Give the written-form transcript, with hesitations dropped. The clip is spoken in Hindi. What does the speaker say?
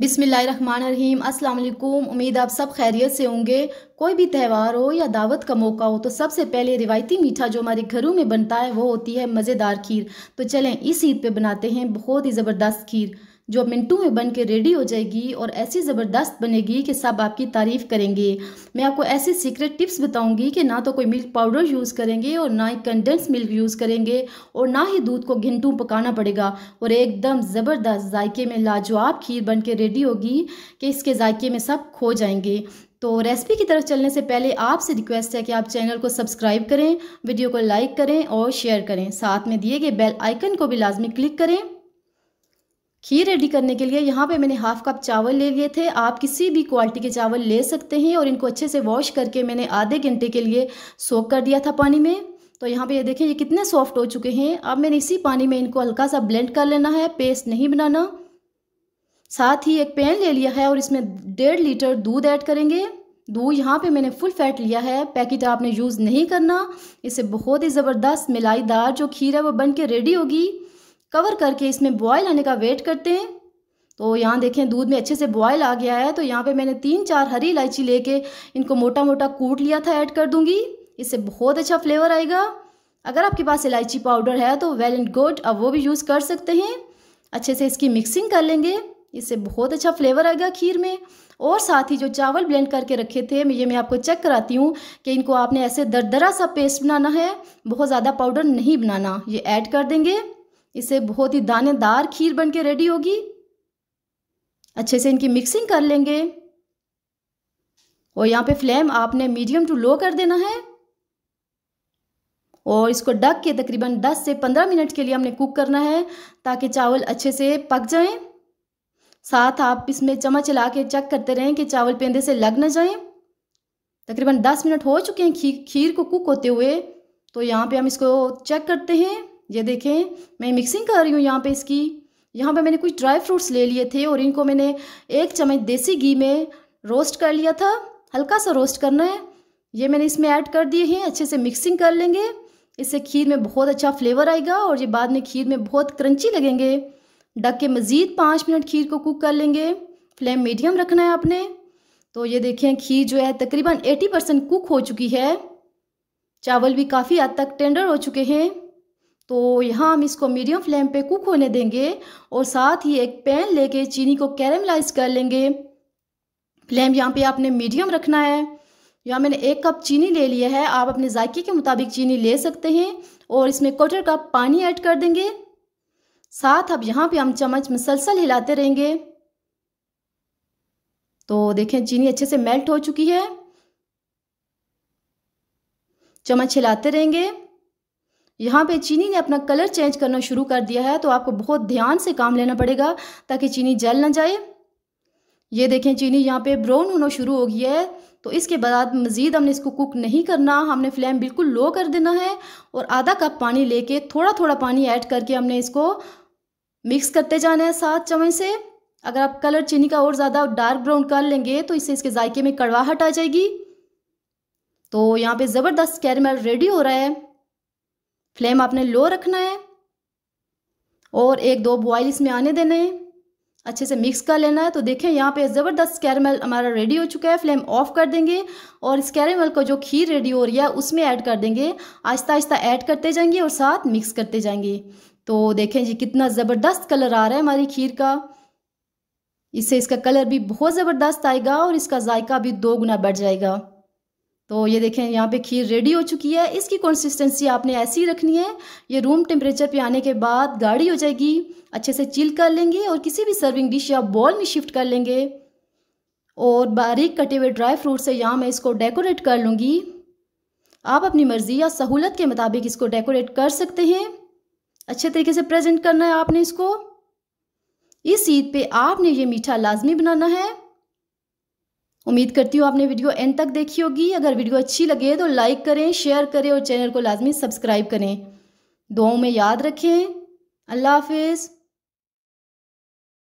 बिस्मिल्लाहिर्रहमानिर्रहीम। अस्सलाम वालेकुम। उम्मीद आप सब खैरियत से होंगे। कोई भी त्यौहार हो या दावत का मौका हो तो सबसे पहले रिवायती मीठा जो हमारे घरों में बनता है वो होती है मज़ेदार खीर। तो चलें इस ईद पे बनाते हैं बहुत ही ज़बरदस्त खीर जो मिनटों में बन के रेडी हो जाएगी और ऐसी ज़बरदस्त बनेगी कि सब आपकी तारीफ़ करेंगे। मैं आपको ऐसी सीक्रेट टिप्स बताऊंगी कि ना तो कोई मिल्क पाउडर यूज़ करेंगे और ना ही कंडेंस मिल्क यूज़ करेंगे और ना ही दूध को घंटों पकाना पड़ेगा और एकदम ज़बरदस्त जायके में लाजवाब खीर बन के रेडी होगी कि इसके जायके में सब खो जाएंगे। तो रेसिपी की तरफ चलने से पहले आपसे रिक्वेस्ट है कि आप चैनल को सब्सक्राइब करें, वीडियो को लाइक करें और शेयर करें, साथ में दिए गए बेल आइकन को भी लाजमी क्लिक करें। खीर रेडी करने के लिए यहाँ पे मैंने हाफ कप चावल ले लिए थे। आप किसी भी क्वालिटी के चावल ले सकते हैं और इनको अच्छे से वॉश करके मैंने आधे घंटे के लिए सोक कर दिया था पानी में। तो यहाँ पे ये देखें ये कितने सॉफ्ट हो चुके हैं। अब मैंने इसी पानी में इनको हल्का सा ब्लेंड कर लेना है, पेस्ट नहीं बनाना। साथ ही एक पैन ले लिया है और इसमें 1.5 लीटर दूध ऐड करेंगे। दूध यहाँ पे मैंने फुल फैट लिया है, पैकेट आपने यूज़ नहीं करना। इससे बहुत ही ज़बरदस्त मिलाईदार जो खीर है वो बन के रेडी होगी। कवर करके इसमें बॉयल आने का वेट करते हैं। तो यहाँ देखें दूध में अच्छे से बॉयल आ गया है। तो यहाँ पे मैंने 3-4 हरी इलायची लेके इनको मोटा मोटा कूट लिया था, ऐड कर दूंगी। इससे बहुत अच्छा फ्लेवर आएगा। अगर आपके पास इलायची पाउडर है तो वेल एंड गुड, अब वो भी यूज़ कर सकते हैं। अच्छे से इसकी मिक्सिंग कर लेंगे, इससे बहुत अच्छा फ्लेवर आएगा खीर में। और साथ ही जो चावल ब्लेंड करके रखे थे ये मैं आपको चेक कराती हूँ कि इनको आपने ऐसे दरदरा सा पेस्ट बनाना है, बहुत ज़्यादा पाउडर नहीं बनाना। ये ऐड कर देंगे, इससे बहुत ही दानेदार खीर बन के रेडी होगी। अच्छे से इनकी मिक्सिंग कर लेंगे और यहाँ पे फ्लेम आपने मीडियम टू लो कर देना है और इसको ढक के तकरीबन 10 से 15 मिनट के लिए हमने कुक करना है ताकि चावल अच्छे से पक जाएं। साथ आप इसमें चम्मच चला के चेक करते रहें कि चावल पेंदे से लग न जाएं। तकरीबन 10 मिनट हो चुके हैं खीर को कुक होते हुए। तो यहाँ पे हम इसको चेक करते हैं। ये देखें मैं मिक्सिंग कर रही हूँ यहाँ पे इसकी। यहाँ पे मैंने कुछ ड्राई फ्रूट्स ले लिए थे और इनको मैंने 1 चम्मच देसी घी में रोस्ट कर लिया था। हल्का सा रोस्ट करना है, ये मैंने इसमें ऐड कर दिए हैं। अच्छे से मिक्सिंग कर लेंगे, इससे खीर में बहुत अच्छा फ्लेवर आएगा और ये बाद में खीर में बहुत क्रंची लगेंगे। ढक के मज़ीद 5 मिनट खीर को कुक कर लेंगे। फ्लेम मीडियम रखना है आपने। तो ये देखें खीर जो है तकरीबन 80% कुक हो चुकी है। चावल भी काफ़ी हद तक टेंडर हो चुके हैं। तो यहाँ हम इसको मीडियम फ्लेम पे कुक होने देंगे और साथ ही एक पैन लेके चीनी को कैरेमलाइज कर लेंगे। फ्लेम यहाँ पे आपने मीडियम रखना है। यहाँ मैंने 1 कप चीनी ले लिया है, आप अपने जायके के मुताबिक चीनी ले सकते हैं और इसमें 1/4 कप पानी ऐड कर देंगे। साथ अब यहाँ पे हम चम्मच मुसलसल हिलाते रहेंगे। तो देखें चीनी अच्छे से मेल्ट हो चुकी है, चम्मच हिलाते रहेंगे। यहाँ पे चीनी ने अपना कलर चेंज करना शुरू कर दिया है, तो आपको बहुत ध्यान से काम लेना पड़ेगा ताकि चीनी जल ना जाए। ये देखें चीनी यहाँ पे ब्राउन होना शुरू हो गया है। तो इसके बाद मज़ीद हमने इसको कुक नहीं करना, हमने फ्लेम बिल्कुल लो कर देना है और आधा कप पानी लेके थोड़ा थोड़ा पानी ऐड करके हमने इसको मिक्स करते जाना है 7 चम्मच से। अगर आप कलर चीनी का और ज़्यादा डार्क ब्राउन कर लेंगे तो इससे इसके जायके में कड़वाहट आ जाएगी। तो यहाँ पे ज़बरदस्त कैरेमल रेडी हो रहा है। फ्लेम आपने लो रखना है और 1-2 बॉयल इसमें आने देने हैं। अच्छे से मिक्स कर लेना है। तो देखें यहाँ पे ज़बरदस्त कैरेमल हमारा रेडी हो चुका है। फ्लेम ऑफ कर देंगे और इस कैरेमल को जो खीर रेडी हो रही है उसमें ऐड कर देंगे। आहिस्ता आहिस्ता ऐड करते जाएंगे और साथ मिक्स करते जाएंगे। तो देखें जी कितना ज़बरदस्त कलर आ रहा है हमारी खीर का। इससे इसका कलर भी बहुत ज़बरदस्त आएगा और इसका जायका भी 2 गुना बढ़ जाएगा। तो ये देखें यहाँ पे खीर रेडी हो चुकी है। इसकी कंसिस्टेंसी आपने ऐसी रखनी है, ये रूम टेम्परेचर पे आने के बाद गाढ़ी हो जाएगी। अच्छे से चिल कर लेंगे और किसी भी सर्विंग डिश या बॉल में शिफ्ट कर लेंगे और बारीक कटे हुए ड्राई फ्रूट से यहाँ मैं इसको डेकोरेट कर लूँगी। आप अपनी मर्ज़ी या सहूलत के मुताबिक इसको डेकोरेट कर सकते हैं। अच्छे तरीके से प्रेजेंट करना है आपने इसको। इस ईद पे आपने ये मीठा लाजमी बनाना है। उम्मीद करती हूँ आपने वीडियो एंड तक देखी होगी। अगर वीडियो अच्छी लगे तो लाइक करें, शेयर करें और चैनल को लाजमी सब्सक्राइब करें। दुआओं में याद रखें। अल्लाह हाफिज़।